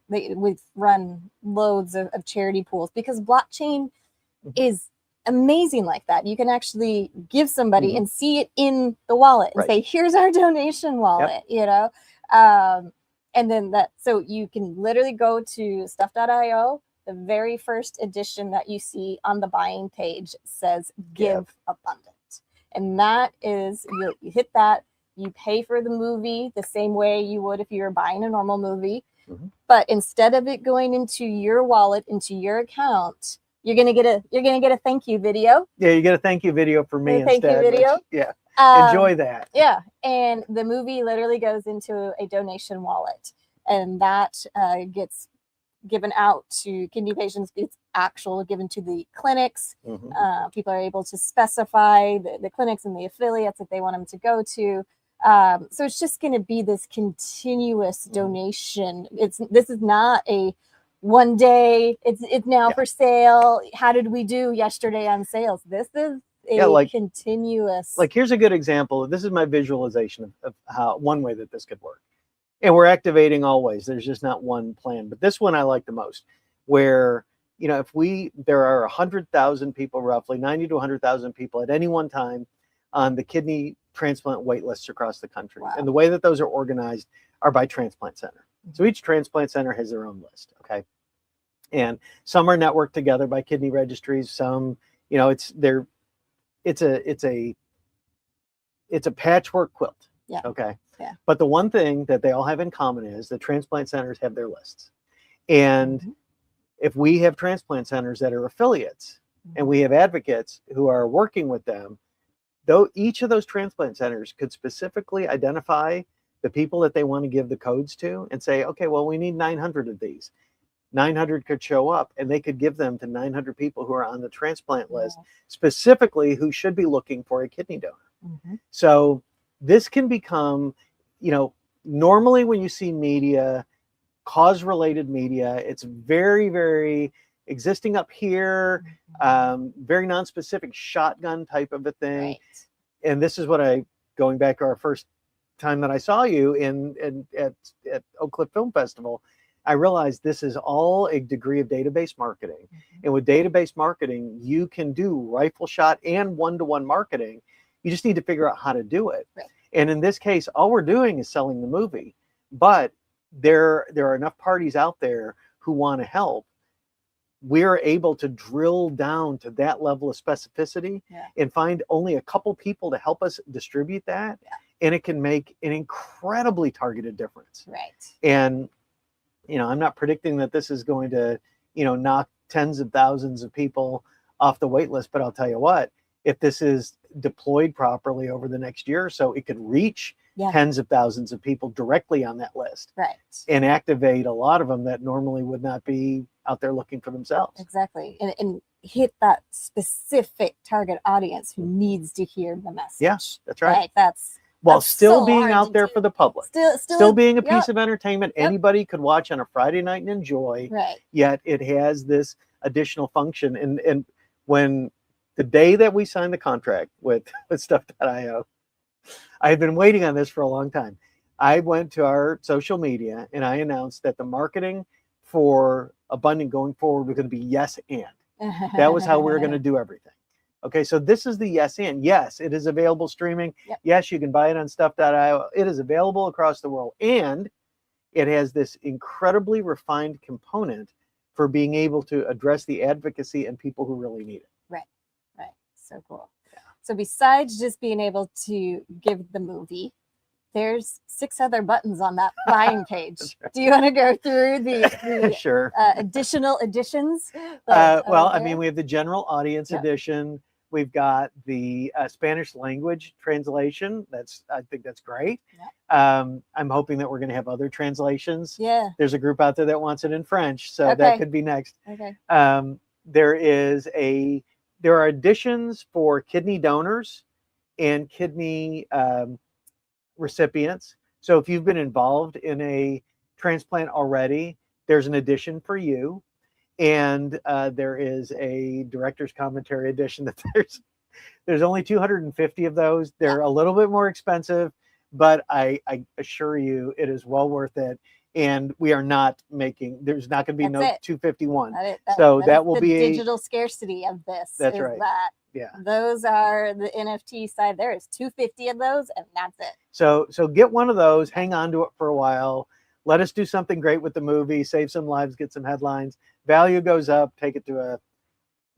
Speaker 2: we've run loads of charity pools because blockchain is amazing like that. You can actually give somebody and see it in the wallet and say, here's our donation wallet, you know? And then so you can literally go to stuff.io. The very first edition that you see on the buying page says give abundant. And that is, you hit that, you pay for the movie the same way you would if you were buying a normal movie. But instead of it going into your wallet, into your account, you're gonna get a thank you video.
Speaker 3: Yeah, you get a thank you video for me instead.
Speaker 2: Thank you video.
Speaker 3: Enjoy that.
Speaker 2: Yeah, and the movie literally goes into a donation wallet, and that gets given out to kidney patients. It's given to the clinics. People are able to specify the clinics and the affiliates that they want them to go to. So it's just going to be this continuous donation. This is not a one day, it's now for sale. How did we do yesterday on sales? This is a continuous.
Speaker 3: Like, here's a good example. This is my visualization of how one way that this could work. And we're activating always. There's just not one plan. But this one I like the most, where, you know, there are 100,000 people, roughly 90 to 100,000 people at any one time on the kidney transplant wait lists across the country. And the way that those are organized are by transplant center. So each transplant center has their own list, okay? And some are networked together by kidney registries. Some, you know, it's a patchwork quilt, okay? But the one thing that they all have in common is the transplant centers have their lists. And if we have transplant centers that are affiliates and we have advocates who are working with them, though each of those transplant centers could specifically identify the people that they want to give the codes to and say, okay, well, we need 900 of these. 900 could show up, and they could give them to 900 people who are on the transplant list, specifically who should be looking for a kidney donor. So this can become, you know, normally when you see media, cause-related media, it's very, very existing up here, very non-specific shotgun type of a thing. And this is what going back to our first time that I saw you at Oak Cliff Film Festival, I realized this is all a degree of database marketing. And with database marketing, you can do rifle shot and one-to-one marketing. You just need to figure out how to do it. And in this case, all we're doing is selling the movie. But there are enough parties out there who want to help. We're able to drill down to that level of specificity and find only a couple people to help us distribute that. And it can make an incredibly targeted difference. And, you know, I'm not predicting that this is going to, you know, knock tens of thousands of people off the wait list, but I'll tell you what, if this is deployed properly over the next year or so, it could reach tens of thousands of people directly on that list and activate a lot of them that normally would not be out there looking for themselves.
Speaker 2: Exactly. And hit that specific target audience who needs to hear the message.
Speaker 3: Yes, that's right.
Speaker 2: That's
Speaker 3: still
Speaker 2: so
Speaker 3: being out there for the public. Still being a piece of entertainment anybody could watch on a Friday night and enjoy. Yet it has this additional function. And when the day that we signed the contract with Stuff.io, I had been waiting on this for a long time. I went to our social media and I announced that the marketing for Abundant going forward was going to be yes and. That was how we were going to do everything. Okay, so this is the yes and. Yes, it is available streaming. Yes, you can buy it on Stuff.io. It is available across the world. And it has this incredibly refined component for being able to address the advocacy and people who really need it.
Speaker 2: Right. So cool. So besides just being able to give the movie, there's 6 other buttons on that buying page. Do you want to go through the
Speaker 3: sure.
Speaker 2: Additional editions?
Speaker 3: Well, I mean, we have the general audience edition. We've got the Spanish language translation. I think that's great. I'm hoping that we're going to have other translations. There's a group out there that wants it in French, so that could be next. There are editions for kidney donors and kidney recipients. So if you've been involved in a transplant already, there's an edition for you. And there is a director's commentary edition that there's only 250 of those. They're a little bit more expensive, but I assure you it is well worth it. And we are not making, there's not going to be
Speaker 2: That's
Speaker 3: no
Speaker 2: it.
Speaker 3: 251. So that will
Speaker 2: the
Speaker 3: be
Speaker 2: digital scarcity of this.
Speaker 3: That's
Speaker 2: is
Speaker 3: right.
Speaker 2: That
Speaker 3: yeah.
Speaker 2: Those are the NFT side. There is 250 of those, and that's it.
Speaker 3: So get one of those, hang on to it for a while. Let us do something great with the movie, save some lives, get some headlines. Value goes up, take it to a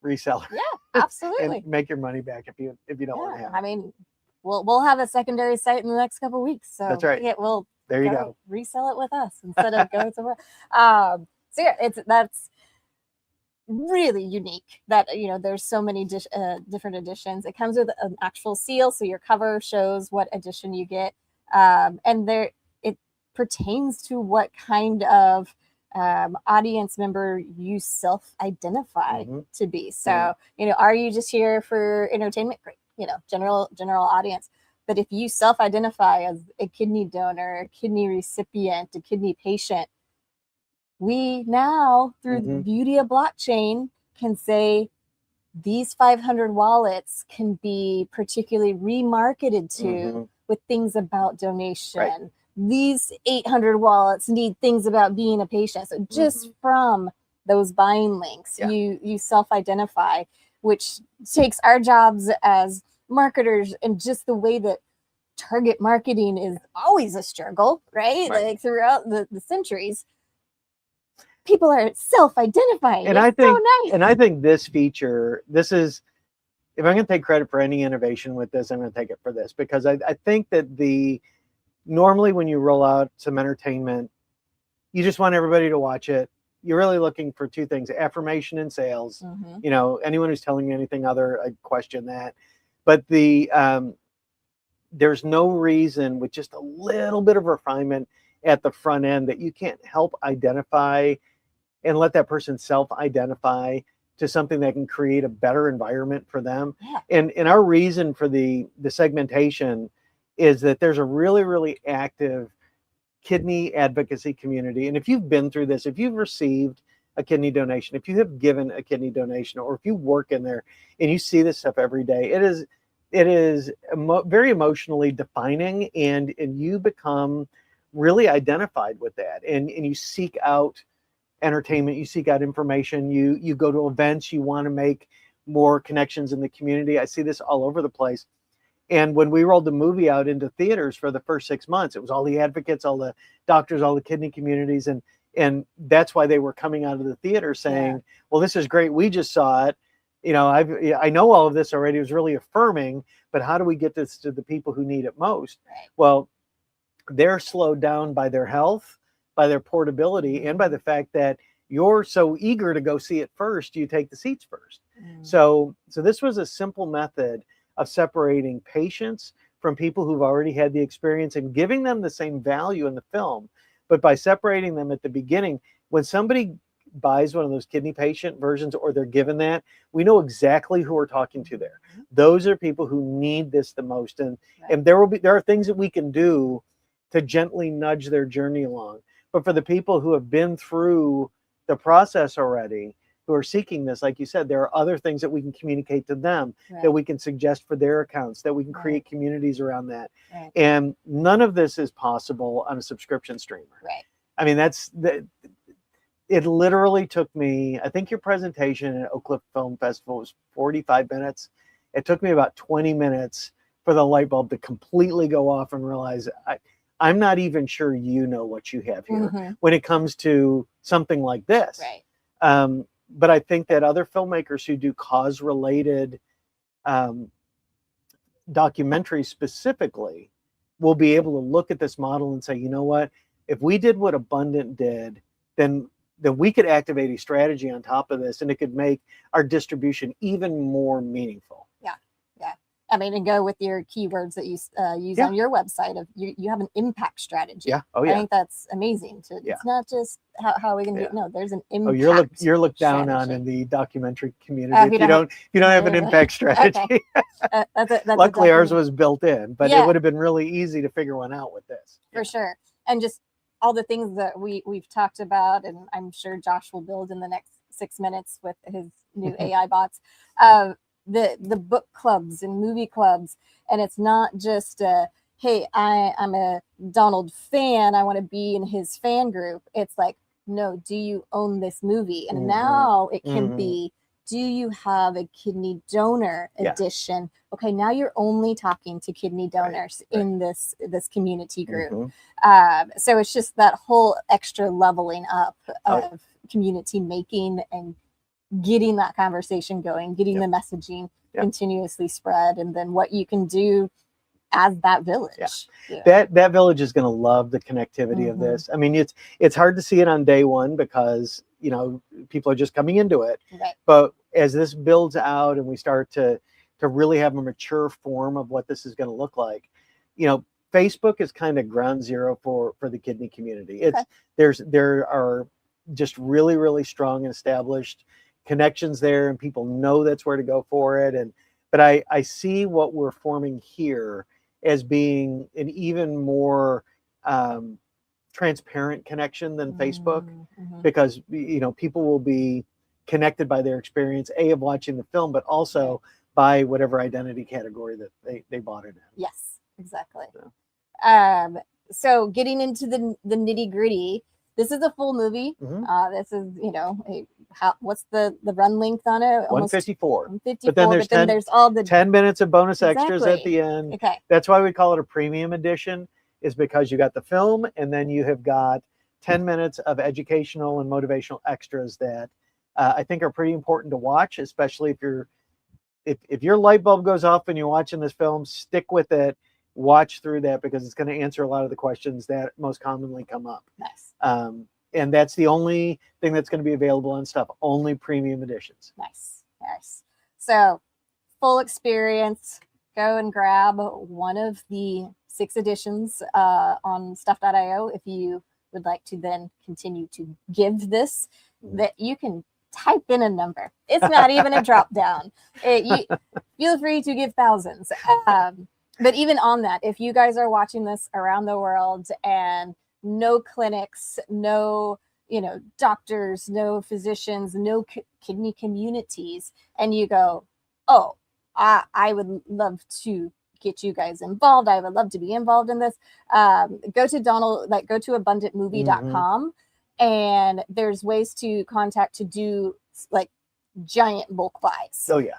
Speaker 3: reseller.
Speaker 2: Yeah, absolutely.
Speaker 3: And make your money back if you don't want to have it.
Speaker 2: I mean, we'll have a secondary site in the next couple of weeks. So
Speaker 3: that's right.
Speaker 2: We'll
Speaker 3: there you go.
Speaker 2: Resell it with us instead of going somewhere. So yeah, that's really unique that there's so many different editions. It comes with an actual seal, so your cover shows what edition you get, and it pertains to what kind of audience member you self-identify to be. So are you just here for entertainment? Great, general audience. But if you self-identify as a kidney donor, a kidney recipient, a kidney patient, we now, through the beauty of blockchain, can say these 500 wallets can be particularly remarketed to with things about donation.
Speaker 3: Right.
Speaker 2: These 800 wallets need things about being a patient. So just from those buying links, you self-identify, which takes our jobs as marketers, and just the way that target marketing is always a struggle, right? Like throughout the centuries, people are self-identifying.
Speaker 3: And
Speaker 2: it's so nice.
Speaker 3: And I think this feature, if I'm going to take credit for any innovation with this, I'm going to take it for this, because I think that normally when you roll out some entertainment, you just want everybody to watch it. You're really looking for two things: affirmation and sales. Anyone who's telling you anything other, I question that. But there's no reason with just a little bit of refinement at the front end that you can't help identify and let that person self-identify to something that can create a better environment for them. And our reason for the segmentation is that there's a really, really active kidney advocacy community. And if you've been through this, if you've received a kidney donation, if you have given a kidney donation, or if you work in there and you see this stuff every day, it is very emotionally defining, and you become really identified with that, and you seek out entertainment, you seek out information, you go to events, you want to make more connections in the community. I see this all over the place. And when we rolled the movie out into theaters for the first 6 months, it was all the advocates, all the doctors, all the kidney communities, and that's why they were coming out of the theater saying, well, this is great, we just saw it, I know all of this already. It was really affirming, but how do we get this to the people who need it most? Well, they're slowed down by their health, by their portability, and by the fact that you're so eager to go see it first, you take the seats first. So this was a simple method of separating patients from people who've already had the experience and giving them the same value in the film. But by separating them at the beginning, when somebody buys one of those kidney patient versions, or they're given that, we know exactly who we're talking to there. Those are people who need this the most. And there are things that we can do to gently nudge their journey along. But for the people who have been through the process already, who are seeking this, like you said, there are other things that we can communicate to them, that we can suggest for their accounts, that we can create communities around that. And none of this is possible on a subscription streamer. I mean, it literally took me, I think your presentation at Oak Cliff Film Festival was 45 minutes. It took me about 20 minutes for the light bulb to completely go off and realize I'm not even sure you know what you have here when it comes to something like this. But I think that other filmmakers who do cause-related documentaries specifically will be able to look at this model and say, you know what, if we did what Abundant did, then we could activate a strategy on top of this, and it could make our distribution even more meaningful.
Speaker 2: I mean, and go with your keywords that you use on your website. Of you have an impact strategy. I think that's amazing. It's not just how are we going to do it. No, there's an impact.
Speaker 3: You're looked down on in the documentary community if you don't have an impact strategy. Luckily, ours was built in, but it would have been really easy to figure one out with this.
Speaker 2: For sure, and just all the things that we've talked about, and I'm sure Josh will build in the next 6 minutes with his new AI bots. The book clubs and movie clubs, and it's not just hey, I'm a Donald fan, I want to be in his fan group. It's like, no, do you own this movie? And now it can be, do you have a kidney donor edition? Okay, now you're only talking to kidney donors in this community group. So it's just that whole extra leveling up of community making and getting that conversation going, getting the messaging continuously spread, and then what you can do as that village.
Speaker 3: That village is going to love the connectivity of this. I mean, it's hard to see it on day one because, you know, people are just coming into it. But as this builds out and we start to really have a mature form of what this is going to look like, you know, Facebook is kind of ground zero for the kidney community. There are just really, really strong and established connections there, and people know that's where to go for it. But I see what we're forming here as being an even more transparent connection than Facebook, because, you know, people will be connected by their experience, of watching the film, but also by whatever identity category that they bought it in.
Speaker 2: Yes, exactly. So getting into the nitty gritty, this is a full movie. This is, you know, what's the run length on it?
Speaker 3: 154.
Speaker 2: 154.
Speaker 3: But then there's
Speaker 2: all the
Speaker 3: 10 minutes of bonus extras at the end.
Speaker 2: Okay.
Speaker 3: That's why we call it a premium edition, is because you got the film and then you have got 10 minutes of educational and motivational extras that I think are pretty important to watch, especially if your light bulb goes off and you're watching this film, stick with it. Watch through that, because it's going to answer a lot of the questions that most commonly come up.
Speaker 2: Nice.
Speaker 3: And that's the only thing that's going to be available on stuff, only premium editions.
Speaker 2: Nice. So full experience, go and grab one of the 6 editions on stuff.io. If you would like to then continue to give this, that you can type in a number. It's not even a drop down. Feel free to give thousands. But even on that, if you guys are watching this around the world and no clinics, no, you know, doctors, no physicians, no kidney communities, and you go, oh, I would love to get you guys involved. I would love to be involved in this. Go to abundantmovie.com, and there's ways to contact to do like giant bulk buys.
Speaker 3: Oh yeah.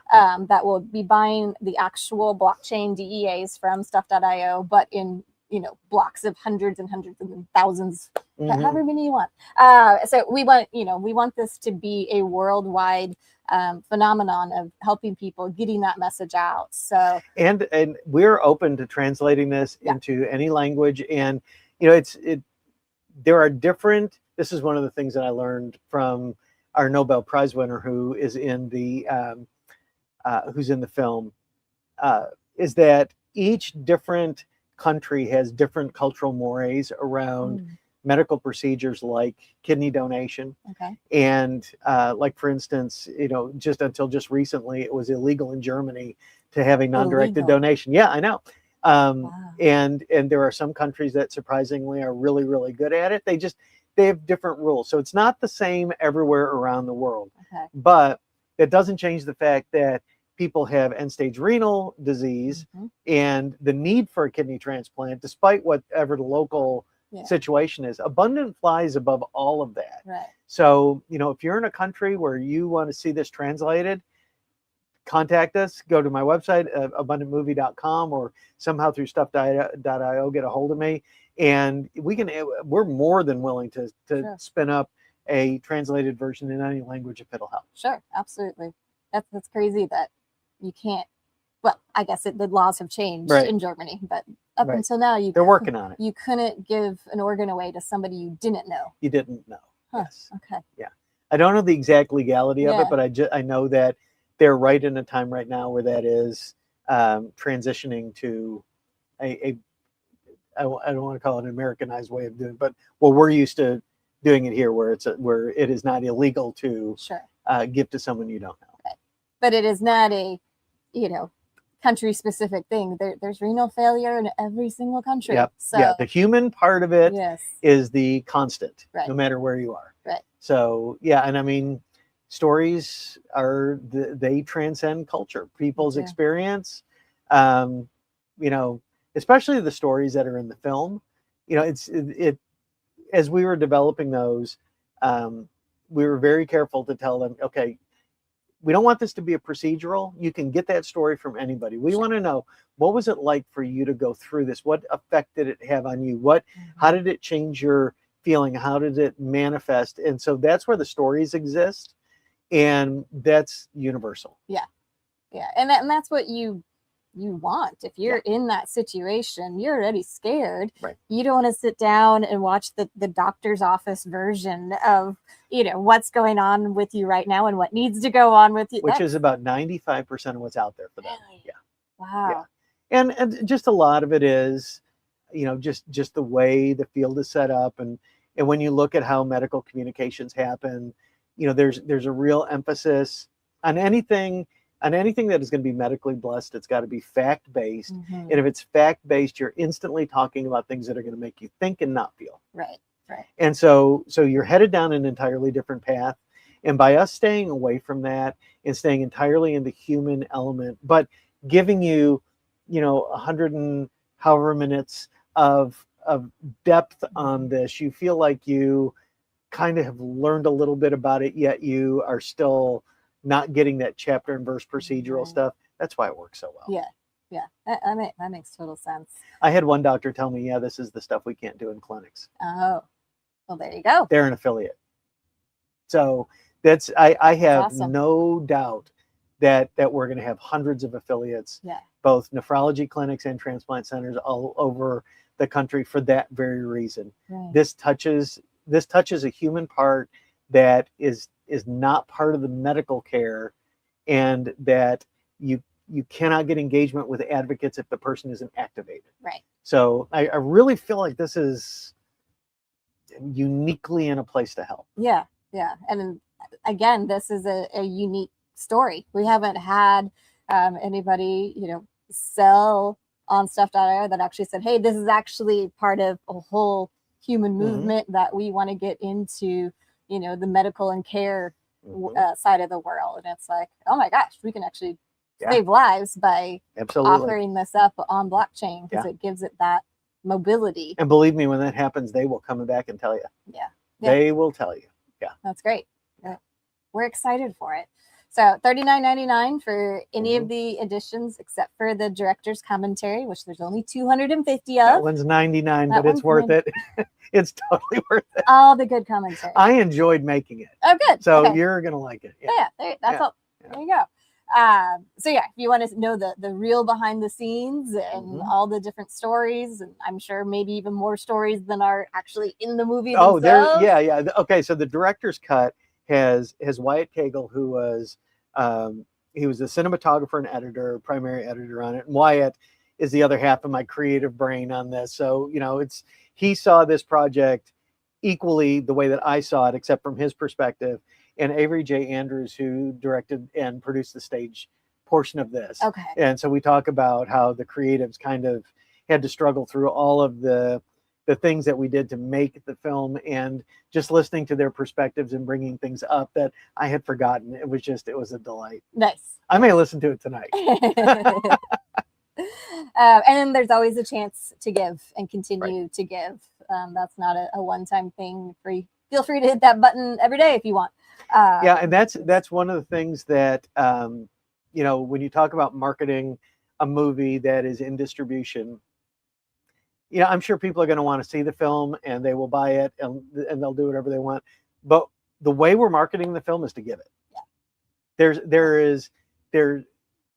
Speaker 2: That will be buying the actual blockchain DEAs from stuff.io, but in, you know, blocks of hundreds and hundreds and thousands, however many you want. So we want this to be a worldwide phenomenon of helping people, getting that message out. So
Speaker 3: and we're open to translating this into any language, and you know, there are different. This is one of the things that I learned from our Nobel Prize winner, who is in the who's in the film, is that each different country has different cultural mores around medical procedures like kidney donation. And like, for instance, you know, just until just recently, it was illegal in Germany to have a non-directed donation. Yeah, I know. And there are some countries that surprisingly are really, really good at it. They have different rules. So it's not the same everywhere around the world. But it doesn't change the fact that people have end-stage renal disease and the need for a kidney transplant, despite whatever the local situation is. Abundant flies above all of that. So, you know, if you're in a country where you want to see this translated, contact us. Go to my website, abundantmovie.com, or somehow through stuff.io, get a hold of me. And we're more than willing to spin up a translated version in any language if it'll help.
Speaker 2: Sure, absolutely. That's crazy that you can't. Well, I guess the laws have changed in Germany, but up until now,
Speaker 3: they're working on it.
Speaker 2: You couldn't give an organ away to somebody you didn't know.
Speaker 3: You didn't know. Yes.
Speaker 2: Okay.
Speaker 3: Yeah, I don't know the exact legality of it, but I know that they're right in a time right now where that is transitioning to I don't want to call it an Americanized way of doing it, but we're used to doing it here, where it is not illegal to give to someone you don't know.
Speaker 2: But it is not a, you know, country specific thing. There's renal failure in every single country. So
Speaker 3: the human part of it is the constant, no matter where you are. So and I mean, stories they transcend culture, people's experience. You know, especially the stories that are in the film. You know, it as we were developing those, we were very careful to tell them, okay, we don't want this to be a procedural. You can get that story from anybody. We want to know, what was it like for you to go through this? What effect did it have on you? How did it change your feeling? How did it manifest? And so that's where the stories exist, and that's universal.
Speaker 2: Yeah, and that's what you want. If you're in that situation, you're already scared.
Speaker 3: Right.
Speaker 2: You don't want to sit down and watch the doctor's office version of, you know, what's going on with you right now and what needs to go on with you.
Speaker 3: Which is about 95% of what's out there for them.
Speaker 2: Really?
Speaker 3: Yeah.
Speaker 2: Wow.
Speaker 3: Yeah. And just a lot of it is, you know, just the way the field is set up, and when you look at how medical communications happen, you know, there's a real emphasis on anything that is going to be medically blessed. It's got to be fact-based. And if it's fact-based, you're instantly talking about things that are going to make you think and not feel.
Speaker 2: Right.
Speaker 3: And so you're headed down an entirely different path. And by us staying away from that and staying entirely in the human element, but giving you, you know, 100 and however minutes of depth on this, you feel like you kind of have learned a little bit about it, yet you are still not getting that chapter and verse procedural stuff. That's why it works so well.
Speaker 2: Yeah. That makes total sense.
Speaker 3: I had one doctor tell me, yeah, this is the stuff we can't do in clinics.
Speaker 2: Oh, well, there you go.
Speaker 3: They're an affiliate. So that's, I have
Speaker 2: awesome.
Speaker 3: no doubt that we're going to have hundreds of affiliates, both nephrology clinics and transplant centers all over the country for that very reason.
Speaker 2: Right.
Speaker 3: This touches a human part that is not part of the medical care, and that you cannot get engagement with advocates if the person isn't activated.
Speaker 2: Right.
Speaker 3: So I really feel like this is uniquely in a place to help.
Speaker 2: Yeah. And again, this is a unique story. We haven't had anybody, you know, sell on stuff.io that actually said, hey, this is actually part of a whole human movement that we want to get into, you know, the medical and care side of the world. And it's like, oh my gosh, we can actually save lives by offering this up on blockchain, because it gives it that mobility.
Speaker 3: And believe me, when that happens, they will come back and tell you.
Speaker 2: Yeah.
Speaker 3: They will tell you. Yeah.
Speaker 2: That's great. We're excited for it. So $39.99 for any of the editions except for the director's commentary, which there's only 250 of.
Speaker 3: That one's $99, but it's worth it. It's totally worth it.
Speaker 2: All the good commentary.
Speaker 3: I enjoyed making it.
Speaker 2: Oh, good.
Speaker 3: So you're gonna like it.
Speaker 2: That's all. There you go. So if you want to know the real behind the scenes and all the different stories, and I'm sure maybe even more stories than are actually in the movie themselves.
Speaker 3: Yeah. Okay, so the director's cut has Wyatt Cagle, who was he was a cinematographer and editor, primary editor on it. And Wyatt is the other half of my creative brain on this. So, you know, he saw this project equally the way that I saw it, except from his perspective. And Avery J. Andrews, who directed and produced the stage portion of this.
Speaker 2: Okay.
Speaker 3: And so we talk about how the creatives kind of had to struggle through all of the things that we did to make the film, and just listening to their perspectives and bringing things up that I had forgotten. It was a delight.
Speaker 2: Nice.
Speaker 3: I may listen to it tonight.
Speaker 2: And then there's always a chance to give and continue to give. That's not a one-time thing. Feel free to hit that button every day if you want.
Speaker 3: And that's one of the things that, you know, when you talk about marketing a movie that is in distribution, you know, I'm sure people are going to want to see the film and they will buy it and they'll do whatever they want. But the way we're marketing the film is to give it. Yeah.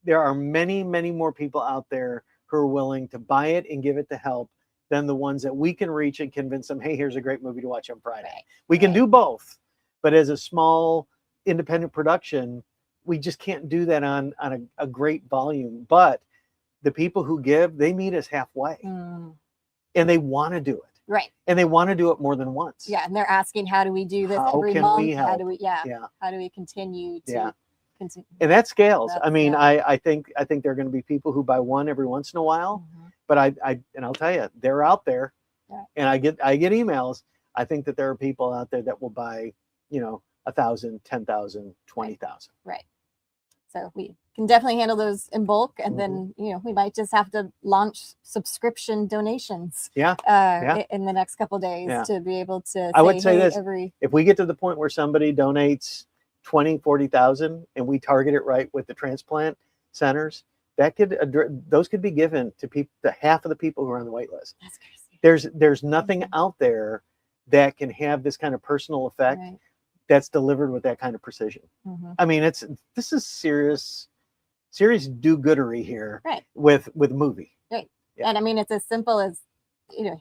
Speaker 3: There are many, many more people out there who are willing to buy it and give it to help than the ones that we can reach and convince them, hey, here's a great movie to watch on Friday.
Speaker 2: Right.
Speaker 3: We can do both, but as a small independent production, we just can't do that on a great volume. But the people who give, they meet us halfway. And they want to do it.
Speaker 2: Right.
Speaker 3: And they want to do it more than once.
Speaker 2: Yeah. And they're asking, how do we do this every month? How do we, how do we continue to continue?
Speaker 3: And that scales. I mean, I think there are going to be people who buy one every once in a while, but I'll tell you, they're out there, and I get emails. I think that there are people out there that will buy, you know, 1,000, 10,000, 20,000.
Speaker 2: Right. So we can definitely handle those in bulk, and then we might just have to launch subscription donations. In the next couple days to be able to.
Speaker 3: I would say this: if we get to the point where somebody donates 20,000-40,000, and we target it right with the transplant centers, those could be given to half of the people who are on the wait list.
Speaker 2: That's crazy.
Speaker 3: There's nothing out there that can have this kind of personal effect that's delivered with that kind of precision. I mean, this is serious do-goodery here with movie.
Speaker 2: Right. And I mean, it's as simple as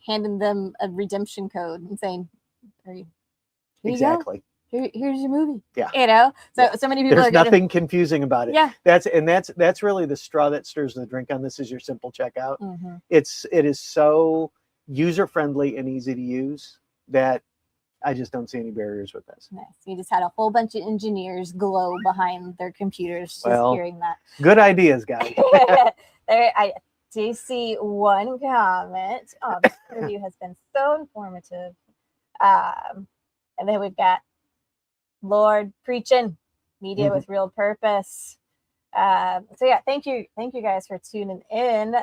Speaker 2: handing them a redemption code and saying, "Here you go. Here's your movie." Yeah. So many people.
Speaker 3: There's nothing confusing about it.
Speaker 2: Yeah.
Speaker 3: That's really the straw that stirs the drink on this. Is your simple checkout. It is so user friendly and easy to use that I just don't see any barriers with this.
Speaker 2: Nice. You just had a whole bunch of engineers glow behind their computers just hearing that.
Speaker 3: Good ideas, guys.
Speaker 2: I do see one comment. Oh, this interview has been so informative. And then we've got Lord preaching media with real purpose. So yeah, thank you guys for tuning in.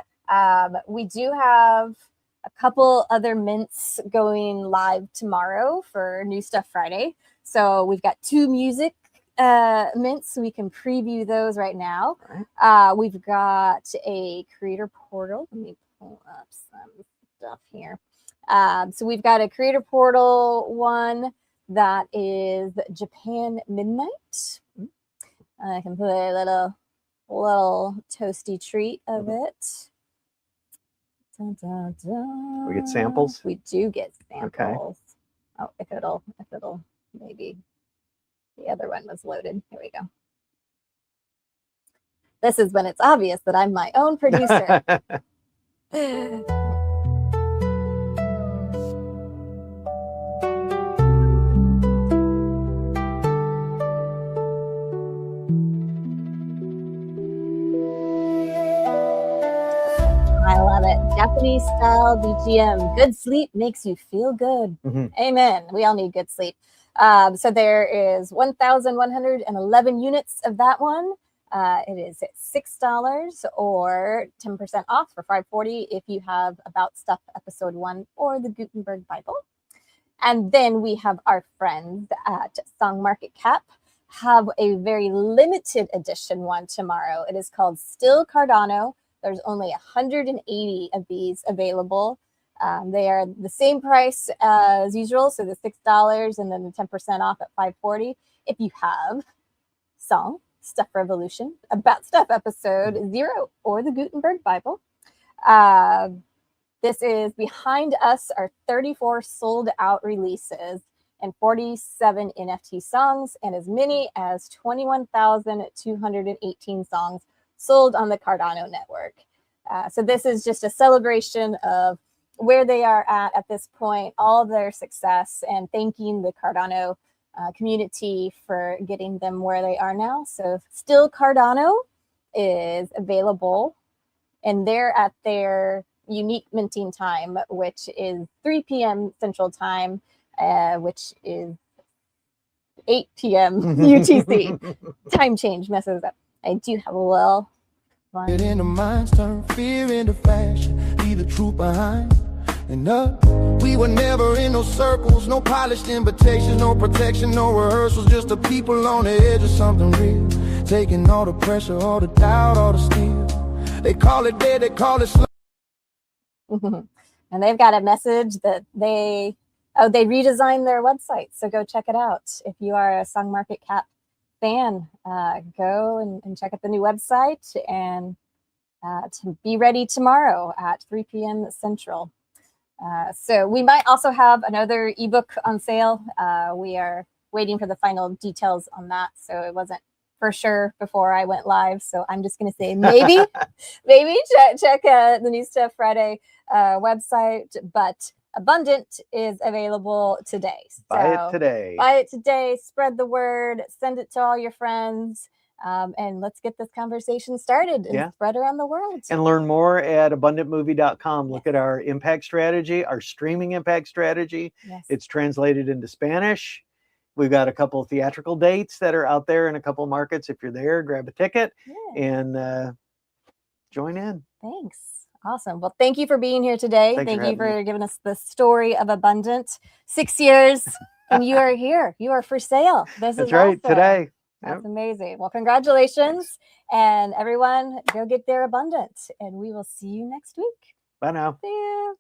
Speaker 2: We do have a couple other mints going live tomorrow for New Stuff Friday. So we've got 2 music mints, so we can preview those right now. We've got a creator portal. Let me pull up some stuff here. So we've got a creator portal one that is Japan Midnight. I can put a little toasty treat of it. Dun, dun, dun.
Speaker 3: We get samples.
Speaker 2: We do get samples.
Speaker 3: Okay.
Speaker 2: Oh, if it'll maybe the other one was loaded. Here we go. This is when it's obvious that I'm my own producer. I love it. Japanese style BGM. Good sleep makes you feel good. Amen. We all need good sleep. So there is 1,111 units of that one. It is $6 or 10% off for $5.40 if you have About Stuff Episode 1 or the Gutenberg Bible. And then we have our friends at Song Market Cap have a very limited edition one tomorrow. It is called Still Cardano. There's only 180 of these available. They are the same price as usual, so the $6 and then the 10% off at $5.40. If you have Song Stuff Revolution, About Stuff Episode 0, or the Gutenberg Bible. This is behind us are 34 sold out releases and 47 NFT songs and as many as 21,218 songs sold on the Cardano network. So this is just a celebration of where they are at this point, all of their success, and thanking the Cardano community for getting them where they are now. So Still Cardano is available, and they're at their unique minting time, which is 3 p.m. Central Time, which is 8 p.m. UTC. Time change messes up. I do have a little fun.
Speaker 1: Get into minds, turn fear into fashion, leave the truth behind. And we were never in no circles, no polished invitations, no protection, no rehearsals, just the people on the edge of something real, taking all the pressure, all the doubt, all the steel. They call it dead, they call it slow.
Speaker 2: And they've got a message that they redesigned their website, so go check it out. If you are a Song Market Cap fan, go and check out the new website and to be ready tomorrow at 3 p.m. Central. So we might also have another ebook on sale. We are waiting for the final details on that, so it wasn't for sure before I went live. So I'm just going to say maybe check the New Stuff Friday website. But Abundant is available today. So
Speaker 3: buy it today. Spread the word. Send it to all your friends. And let's get this conversation started and spread around the world. And learn more at abundantmovie.com. Look at our impact strategy, our streaming impact strategy. Yes. It's translated into Spanish. We've got a couple of theatrical dates that are out there in a couple of markets. If you're there, grab a ticket and join in.
Speaker 2: Thanks. Awesome. Well, thank you for being here today.
Speaker 3: Thanks
Speaker 2: thank
Speaker 3: for
Speaker 2: you for
Speaker 3: having me.
Speaker 2: giving us the story of Abundant. 6 years, and you are here. You are for sale. This
Speaker 3: That's
Speaker 2: is
Speaker 3: right.
Speaker 2: awesome.
Speaker 3: Today.
Speaker 2: That's amazing. Well, congratulations. And everyone, go get their Abundant. And we will see you next week.
Speaker 3: Bye now.
Speaker 2: See you.